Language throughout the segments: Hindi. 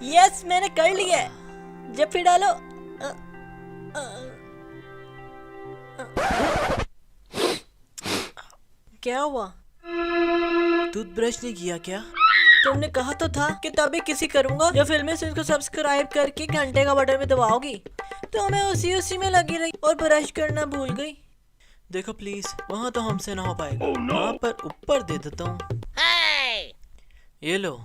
यस मैंने कर लिया है। जब फिर डालो। क्या हुआ? टूथब्रश नहीं किया क्या? तुमने कहा तो था कि तभी किसी करूंगा या फिल्में से इसको सब्सक्राइब करके घंटे का बटन भी दबाओगी। तो मैं उसी में लगी रही और ब्रश करना भूल गई। देखो प्लीज, वहाँ तो हमसे ना हो पाएगा। वहाँ पर ऊपर दे देता हूँ। ये लो।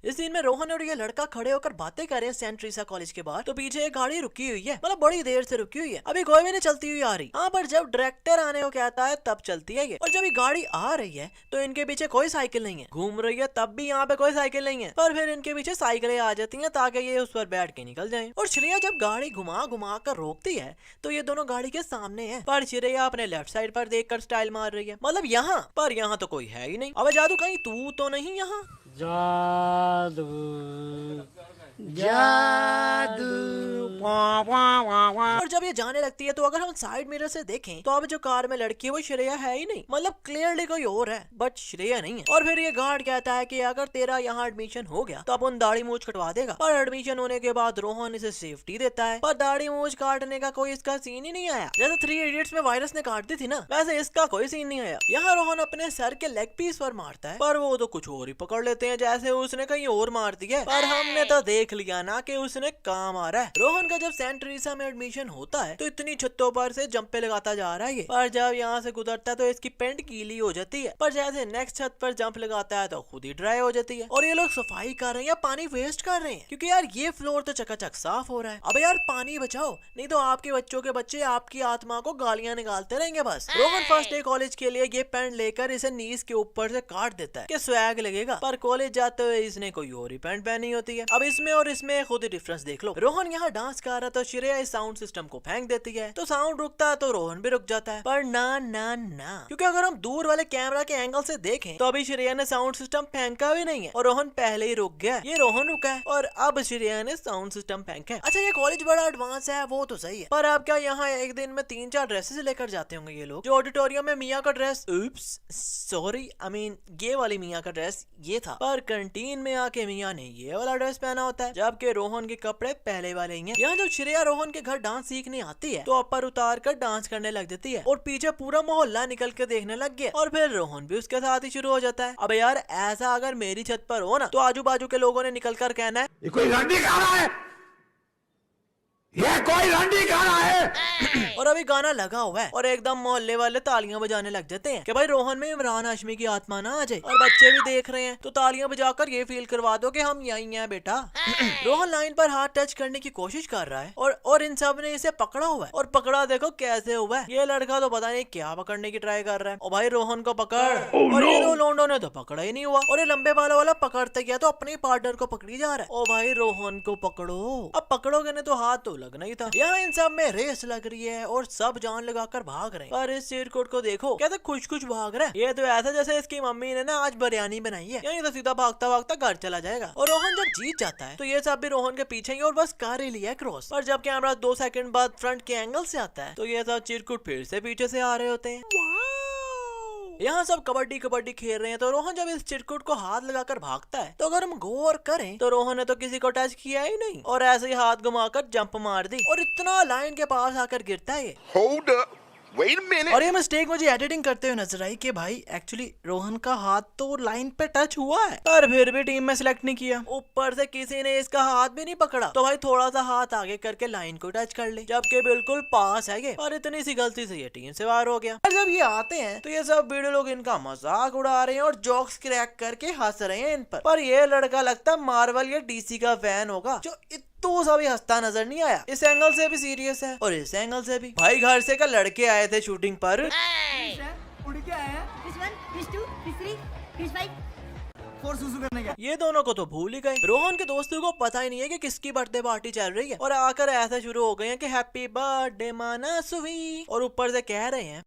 इस दिन में रोहन और ये लड़का खड़े होकर बातें कर रहे हैं सेंट ट्रीसा कॉलेज के बाहर। तो पीछे एक गाड़ी रुकी हुई है, मतलब बड़ी देर से रुकी हुई है, अभी कोई भी नहीं चलती हुई आ रही। हाँ, पर जब डायरेक्टर आने को कहता है तब चलती है ये। और जब ये गाड़ी आ रही है तो इनके पीछे कोई साइकिल नहीं है, घूम रही है तब भी यहाँ पे कोई साइकिल नहीं है, पर फिर इनके पीछे साइकिलें आ जाती है ताकि ये उस पर बैठ के निकल जाए। और श्रेया जब गाड़ी घुमा घुमा कर रोकती है तो ये दोनों गाड़ी के सामने है, पर श्रेया अपने लेफ्ट साइड पर देखकर स्टाइल मार रही है, मतलब यहाँ पर। यहाँ तो कोई है ही नहीं। अबे जादू, कहीं तू तो नहीं यहाँ? जादू जादू वाह वाह वाह वाह। और जब ये जाने लगती है तो अगर हम साइड मिरर से देखें तो अब जो कार में लड़की है वो श्रेया है ही नहीं, मतलब क्लियरली कोई और है, बट श्रेया नहीं है। और फिर ये गार्ड कहता है कि अगर तेरा यहाँ एडमिशन हो गया तो अपन दाढ़ी मूछ कटवा देगा। पर एडमिशन होने के बाद रोहन इसे सेफ्टी देता है, पर दाढ़ी मूछ काटने का कोई इसका सीन ही नहीं आया। जैसे 3 इडियट्स में वायरस ने काट दी थी ना, वैसे इसका कोई सीन नहीं आया। यहाँ रोहन अपने सर के लेग पीस पर मारता है, पर वो तो कुछ और ही पकड़ लेते हैं, जैसे उसने कहीं और मार दिया। पर हमने तो देख लिया ना कि उसने कहाँ मारा है। रोहन का जब सेंट ट्रीसा में एडमिशन होता है तो इतनी छतों पर से जंपे लगाता जा रहा है, पर जब यहाँ से गुजरता है तो इसकी पेंट गीली हो जाती है। पर जैसे नेक्स्ट छत पर जंप लगाता है तो खुद ही ड्राई हो जाती है। और ये लोग सफाई कर रहे हैं या पानी वेस्ट कर रहे हैं, क्योंकि यार ये फ्लोर तो चकाचक साफ हो रहा है। अबे यार पानी बचाओ, नहीं तो आपके बच्चों के बच्चे आपकी आत्मा को गालियां निकालते रहेंगे बस। रोहन फर्स्ट डे कॉलेज के लिए ये पेंट लेकर इसे नीज के ऊपर से काट देता है कि स्वैग लगेगा, पर कॉलेज जाते हुए इसने कोई और ही पेंट पहनी होती है। अब इसमें और इसमें खुद ही डिफरेंस देख लो। रोहन यहाँ डांस कर रहा तो श्रेया इस साउंड सिस्टम को फेंक देती है, तो साउंड रुकता है तो रोहन भी रुक जाता है। पर ना ना ना, क्योंकि अगर हम दूर वाले कैमरा के एंगल से देखें तो अभी श्रेया ने साउंड सिस्टम फेंका भी नहीं है और रोहन पहले ही रुक गया। ये रोहन रुका है और अब श्रेया ने साउंड सिस्टम फेंका है। अच्छा, ये कॉलेज बड़ा एडवांस है वो तो सही है, पर अब क्या यहाँ एक दिन में 3-4 ड्रेसेस लेकर जाते होंगे ये लोग? जो ऑडिटोरियम में मियाँ का ड्रेस, सॉरी आई मीन ये वाली मियाँ का ड्रेस ये था, पर कैंटीन में आके मियाँ ने ये वाला ड्रेस पहना होता है, जबकि रोहन के कपड़े पहले वाले ही हैं। यहाँ जब श्रेया रोहन के घर डांस सीखने आती है तो ऊपर उतार कर डांस करने लग जाती है और पीछे पूरा मोहल्ला निकल के देखने लग गया, और फिर रोहन भी उसके साथ ही शुरू हो जाता है। अब यार ऐसा अगर मेरी छत पर हो ना तो आजू बाजू के लोगों ने निकल कर कहना है, ये कोई रंडी खा रहा है, ये कोई रंडी खा रहा है। और अभी गाना लगा हुआ है और एकदम मोहल्ले वाले तालियां बजाने लग जाते हैं कि भाई रोहन में इमरान हाशमी की आत्मा ना आ जाए। और बच्चे भी देख रहे हैं तो तालियां बजाकर ये फील करवा दो कि हम यहीं हैं बेटा। रोहन लाइन पर हाथ टच करने की कोशिश कर रहा है और इन सब ने इसे पकड़ा हुआ है, और पकड़ा देखो कैसे हुआ है। ये लड़का तो पता नहीं क्या पकड़ने की ट्राई कर रहा है। और भाई रोहन को पकड़, और ये दो लोंडो ने तो पकड़ा ही नहीं हुआ, और ये लंबे बालों वाला पकड़ते गया तो अपने पार्टनर को पकड़ी जा रहा है। ओ भाई रोहन को पकड़ो, अब पकड़ोगे नहीं तो हाथ तो लगना ही था। यहाँ इन सब में रेस लग रही है और सब जान लगाकर भाग रहे हैं, पर इस चिरकुट को देखो कैसे खुश खुश भाग रहा है। ये तो ऐसा जैसे इसकी मम्मी ने ना आज बिरयानी बनाई है, यहीं तो सीधा भागता भागता घर चला जाएगा। और रोहन जब जीत जाता है तो ये सब भी रोहन के पीछे ही और बस कर ही लिया क्रॉस। पर जब कैमरा 2 सेकंड बाद फ्रंट के एंगल से आता है तो ये सब चिरकुट फिर से पीछे से आ रहे होते हैं। यहाँ सब कबड्डी कबड्डी खेल रहे हैं तो रोहन जब इस चिरकुट को हाथ लगाकर भागता है तो अगर हम गौर करें तो रोहन ने तो किसी को टच किया ही नहीं, और ऐसे ही हाथ घुमाकर जंप मार दी और इतना लाइन के पास आकर गिरता है ये। Hold up. Wait a minute. और ये मिस्टेक मुझे एडिटिंग करते हुए नजर आई कि भाई एक्चुअली रोहन का हाथ तो लाइन पे टच हुआ है, पर फिर भी टीम में सिलेक्ट नहीं किया। ऊपर से किसी ने इसका हाथ भी नहीं पकड़ा, तो भाई थोड़ा सा हाथ आगे करके लाइन को टच कर ले, जबकि बिल्कुल पास है ये, और इतनी सी गलती से ये टीम से बाहर हो गया। और जब ये आते हैं तो ये सब वीडियो लोग इनका मजाक उड़ा रहे हैं और जोक्स क्रैक करके हंस रहे हैं इन पर ये लड़का लगता है मार्वल या डीसी का फैन होगा जो तो सभी हंसता नजर नहीं आया। इस एंगल से भी सीरियस है और इस एंगल से भी। भाई घर से का लड़के आए थे शूटिंग पर, उड़ के आए हैं। Fish 1, Fish 2, Fish 3, Fish 5। Four सुसु करने का। ये दोनों को तो भूल ही गए। रोहन के दोस्तों को पता ही नहीं है कि किसकी बर्थडे पार्टी चल रही है, और आकर ऐसा शुरू हो गए हैं कि हैप्पी बर्थडे माना सुवी, और ऊपर से कह रहे हैं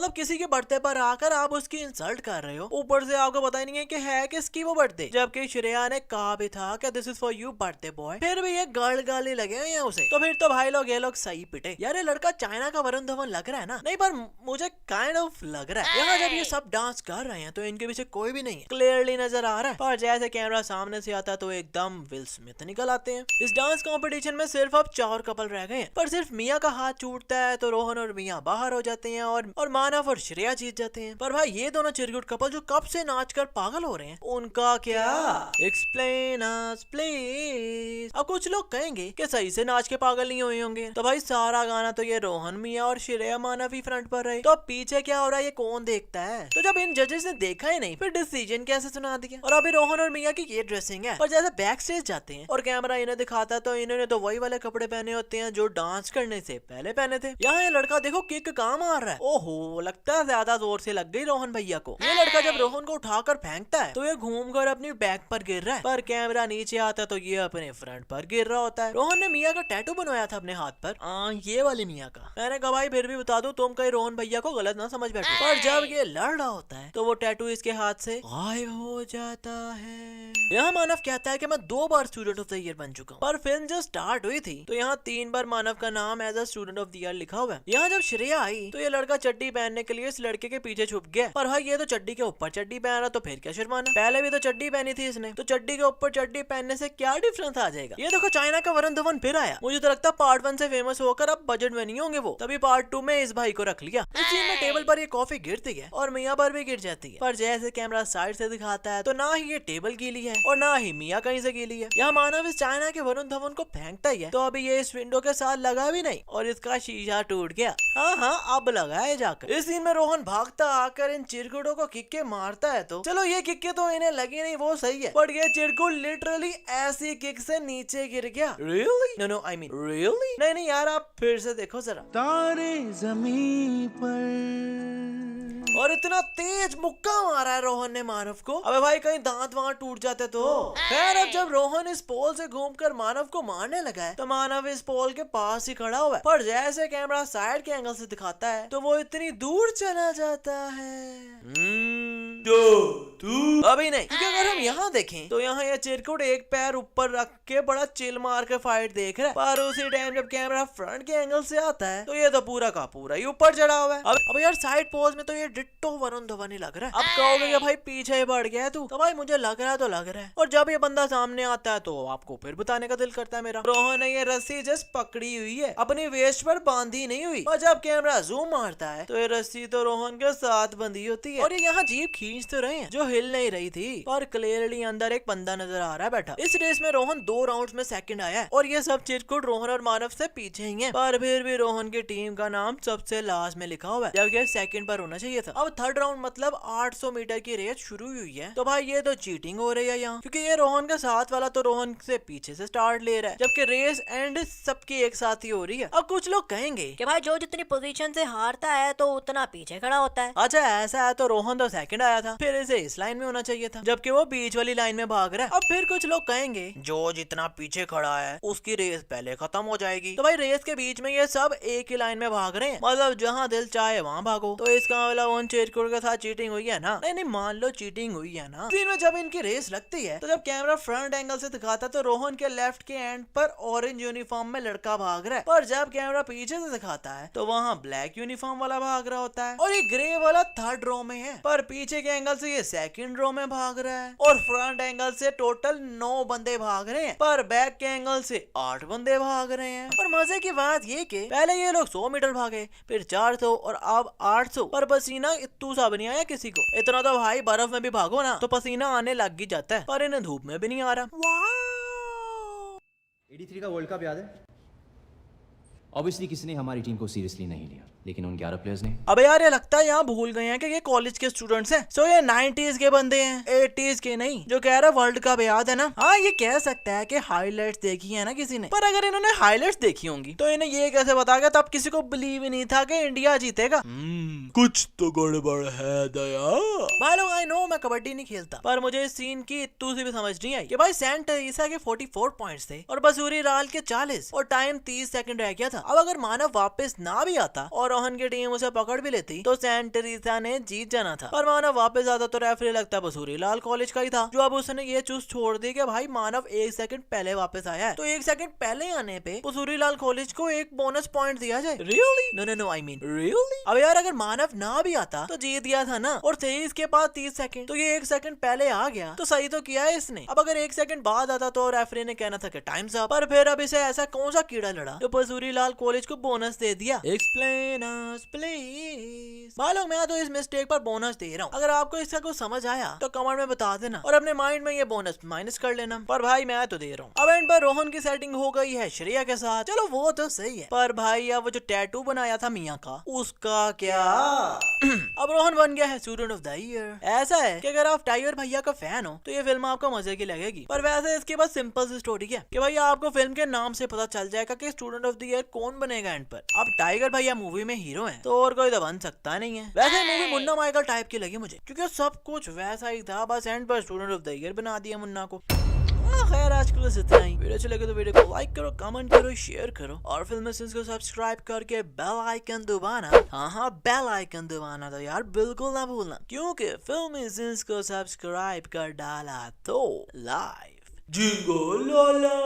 मतलब किसी के बर्थडे पर आकर आप उसकी इंसल्ट कर रहे हो, ऊपर से आपको पता ही नहीं है कि है किसकी वो बर्थडे, जबकि श्रेया ने कहा भी था कि this is for you birthday boy, फिर भी ये गर्ल गाली लगे हैं उसे। तो फिर तो भाई लोग ये लोग सही पिटे यार, ये लड़का चाइना का वरुण धवन लग रहा है ना? नहीं पर मुझे काइंड ऑफ लग रहा है। यहाँ जब ये सब डांस कर रहे हैं तो इनके पीछे कोई भी नहीं है, क्लियरली नजर आ रहा है, पर जैसे कैमरा सामने से आता तो एकदम विल स्मिथ निकल आते हैं। इस डांस कंपटीशन में सिर्फ अब 4 कपल रह गए हैं, पर सिर्फ मिया का हाथ छूटता है तो रोहन और मिया बाहर हो जाते हैं और मानव और श्रेया जीत जाते हैं। पर भाई ये दोनों चिरकुट कपल जो कब से नाच कर पागल हो रहे हैं, उनका क्या? Explain us please. अब कुछ लोग कहेंगे कि सही से नाच के पागल नहीं हुए होंगे, तो भाई सारा गाना तो ये रोहन मिया और श्रेया मानव ही फ्रंट पर रहे, तो अब पीछे क्या हो रहा है ये कौन देखता है? तो जब इन जजेस ने देखा ही नहीं फिर डिसीजन कैसे सुना दिया? और अभी रोहन और मिया की ये ड्रेसिंग है, पर जैसे बैक स्टेज जाते हैं और कैमरा इन्हें दिखाता है तो इन्होंने तो वही वाले कपड़े पहने होते हैं जो डांस करने से पहले पहने थे। यहाँ ये लड़का देखो किक कहाँ मार रहा है, ओहो लगता है ज्यादा जोर से लग गई रोहन भैया को। ये लड़का जब रोहन को उठाकर फेंकता है तो ये घूमकर अपनी बैक पर गिर रहा है, पर कैमरा नीचे आता तो ये अपने फ्रंट पर गिर रहा होता है। रोहन ने मिया का टैटू बनवाया था अपने हाथ पर, ये वाले मिया का। मैंने कहा भाई फिर भी बता दूं तुम कहीं रोहन भैया को गलत ना समझ बैठो, पर जब ये लड़ रहा होता है तो वो टैटू इसके हाथ से गायब हो जाता है। यहाँ मानव कहता है कि मैं 2 बार स्टूडेंट ऑफ द ईयर बन चुका हूँ, पर फिल्म जब स्टार्ट हुई थी तो यहाँ 3 बार मानव का नाम as a student of the year लिखा हुआ है। यहाँ जब श्रेया आई तो ये लड़का चड्डी पहनने के लिए इस लड़के के पीछे छुप गया, पर भाई ये तो चड्डी के ऊपर चड्डी पहन रहा, तो फिर क्या शर्माना, पहले भी तो चड्डी पहनी थी इसने, तो चड्डी के ऊपर चड्डी पहनने से क्या डिफरेंस आ जाएगा? ये देखो चाइना का वरुण धवन फिर आया, मुझे तो लगता है पार्ट 1 से फेमस होकर अब बजट में नहीं होंगे वो, तभी पार्ट 2 में इस भाई को रख लिया। इस सीन में टेबल पर ये कॉफी गिरती है और मियाँ पर भी गिर जाती है, पर जैसे कैमरा साइड से दिखाता है तो ना ही ये टेबल गीली है और ना ही मियाँ कहीं से गीली है। यहाँ मानव इस चाइना के वरुण धवन को फेंकता ही है, तो अभी ये इस विंडो के साथ लगा भी नहीं और इसका शीशा टूट गया। हाँ अब लगा है जाकर। इस सीन में रोहन भागता आकर इन चिरकुटों को किक्के मारता है, तो चलो ये किक्के तो इन्हें लगी नहीं वो सही है, बट ये चिरकुट लिटरली ऐसी किक से नीचे गिर गया। Really? No I mean really? नहीं यार आप फिर से देखो जरा। तारे ज़मीं पर और इतना तेज मुक्का मारा है रोहन ने मानव को, अबे भाई कहीं दांत वांत टूट जाते तो। खैर अब जब रोहन इस पोल से घूमकर मानव को मारने लगा है तो मानव इस पोल के पास ही खड़ा हुआ है, पर जैसे कैमरा साइड के एंगल से दिखाता है तो वो इतनी दूर चला जाता है। अभी नहीं, क्योंकि अगर हम यहाँ देखें तो यहाँ ये चिरकुट एक पैर ऊपर रख के बड़ा चिल मार के फाइट देख रहा है, पर उसी टाइम जब कैमरा फ्रंट के एंगल से आता है तो ये तो पूरा का पूरा ही ऊपर चढ़ा हुआ है। अब यार साइड पोज में तो ये डिट्टो वरुण धवन ही लग रहा है। अब कहोगे कि भाई पीछे ही बढ़ गया है तू, तो भाई मुझे लग रहा है तो लग रहा है, और जब ये बंदा सामने आता है तो आपको फिर बताने का दिल करता है मेरा। रोहन ने ये रस्सी जस्ट पकड़ी हुई है, अपनी वेस्ट पर बांधी नहीं हुई, और जब कैमरा जूम मारता है तो ये रस्सी तो रोहन के साथ बंधी होती है, और ये यहाँ जीप खींच तो रहे हैं जो हिल नहीं रही थी, पर क्लियरली अंदर एक बंदा नजर आ रहा है बैठा। इस रेस में रोहन 2 राउंड्स में सेकंड आया है, और ये सब चिरकुट रोहन और मानव से पीछे ही है, पर फिर भी रोहन की टीम का नाम सबसे लास्ट में लिखा हुआ है, जबकि सेकंड पर होना चाहिए था। अब थर्ड राउंड मतलब 800 मीटर की रेस शुरू हुई है, तो भाई ये तो चीटिंग हो रही है यहाँ, क्योंकि ये रोहन के साथ वाला तो रोहन से पीछे से स्टार्ट ले रहा है, जबकि रेस एंड सबकी एक साथ ही हो रही है। अब कुछ लोग कहेंगे कि भाई जो जितनी पोजीशन से हारता है तो उतना पीछे खड़ा होता है। अच्छा ऐसा है तो रोहन तो सेकंड आया था, फिर इसे इस लाइन में होना चाहिए था, जबकि वो बीच वाली लाइन में भाग रहा है। अब फिर कुछ लोग कहेंगे जो जितना पीछे खड़ा है उसकी रेस पहले खत्म हो जाएगी, तो भाई रेस के बीच में ये सब एक ही लाइन में भाग रहे हैं, मतलब जहाँ दिल चाहे वहाँ भागो, तो इसका मतलब उन चिरकुट के साथ चीटिंग हुई है ना? नहीं मान लो चीटिंग हुई है ना। सीन में जब इनकी रेस लगती है तो जब कैमरा फ्रंट एंगल से दिखाता है तो रोहन के लेफ्ट के एंड पर ऑरेंज यूनिफॉर्म में लड़का भाग रहा है, पर जब कैमरा पीछे से दिखाता है तो वहाँ ब्लैक यूनिफॉर्म वाला भाग रहा होता है, और ये ग्रे वाला थर्ड रो में है, पर पीछे के एंगल से ये सेकंड रो में भाग रहा है, और फ्रंट एंगल से टोटल 9 बंदे भाग रहे हैं, पर बैक के एंगल से 8 बंदे भाग रहे हैं। और मजे की बात ये कि पहले ये लोग 100 मीटर भागे, फिर 400 और अब 800, पर पसीना इतू सा भी नहीं आया किसी को। इतना तो भाई बर्फ में भी भागो ना तो पसीना आने लग ही जाता है, पर इन्हें धूप में भी नहीं आ रहा। 83 का वर्ल्ड कप याद है? ऑब्वियसली किसी ने हमारी टीम को सीरियसली नहीं लिया, लेकिन उन 11 प्लेयर्स ने। अबे यार ये लगता है यहाँ भूल गए हैं कि ये कॉलेज के स्टूडेंट्स हैं, सो ये 90s के बंदे हैं, 80s के नहीं। जो कह रहा है वर्ल्ड कप याद है ना, हाँ ये कह सकता है कि हाइलाइट्स देखी है ना किसी ने, पर अगर इन्होंने हाइलाइट्स देखी होंगी तो इन्हें ये कैसे बता गया तब किसी को बिलीव ही नहीं था कि इंडिया जीतेगा। कुछ तो गड़बड़ है दया। भाई लोग आई नो मैं कबड्डी नहीं खेलता, पर मुझे इस सीन की इतू सी भी समझ नहीं आई कि भाई सेंट टेरेसा के 44 पॉइंट्स थे और बसूरी लाल के 40 और टाइम 30 सेकंड रह गया था। अब अगर मानव वापस ना भी आता और रोहन की टीम उसे पकड़ भी लेती तो सेंट टेरेसा ने जीत जाना था। पर मानव वापस आता तो रेफरी लगता बसूरी लाल कॉलेज का ही था, जो अब उसने ये चूज छोड़ दी कि भाई मानव 1 सेकंड पहले वापस आया है तो 1 सेकंड पहले आने पे बसूरी लाल कॉलेज को एक बोनस पॉइंट दिया जाए। Really? No no no, I mean really? अब यार अगर मानव ना भी आता तो जीत गया था ना, और थे इसके पास 30 सेकंड, तो ये 1 सेकंड पहले आ गया तो सही तो किया है इसने। अब अगर 1 सेकंड बाद आता तो रेफरी ने कहना था कि टाइम्स अप, पर फिर अब इसे ऐसा कौन सा कीड़ा लड़ा जो बसूरी लाल कॉलेज को बोनस दे दिया। Explain us please. मालूम मैं तो इस मिस्टेक पर बोनस दे रहा हूँ, अगर आपको इसका कुछ समझ आया तो कमेंट में बता देना और अपने माइंड में ये बोनस माइनस कर लेना, पर भाई मैं तो दे रहा हूँ। अब एंड पर रोहन की सेटिंग हो गई है श्रेया के साथ, चलो वो तो सही है, पर भाई अब वो जो टैटू बनाया था मियाँ का उसका क्या? अब रोहन बन गया है स्टूडेंट ऑफ द ईयर। ऐसा है कि अगर आप टाइगर भैया का फैन हो तो ये फिल्म आपको मजे की लगेगी, पर वैसे इसके बाद सिंपल सी स्टोरी है कि भाई आपको फिल्म के नाम से पता चल जाएगा कि स्टूडेंट ऑफ द ईयर कौन बनेगा एंड पर। अब टाइगर भैया मूवी में हीरो हैं तो और कोई तो बन सकता नहीं है। वैसे मूवी मुन्ना माइकल टाइप की लगी मुझे, क्योंकि सब कुछ वैसा ही था, बस एंड पर स्टूडेंट ऑफ द ईयर बना दिया मुन्ना को। खैर आज के लिए इतना ही। वीडियो अच्छी लगे तो वीडियो को लाइक करो, कमेंट करो, शेयर करो और फिल्म सिंस को सब्सक्राइब करके बेल आइकन दबाना। हाँ बेल आइकन दबाना तो यार बिल्कुल ना भूलना, क्योंकि फिल्म सिंस को सब्सक्राइब कर डाला तो लाइव जिंगो लाला।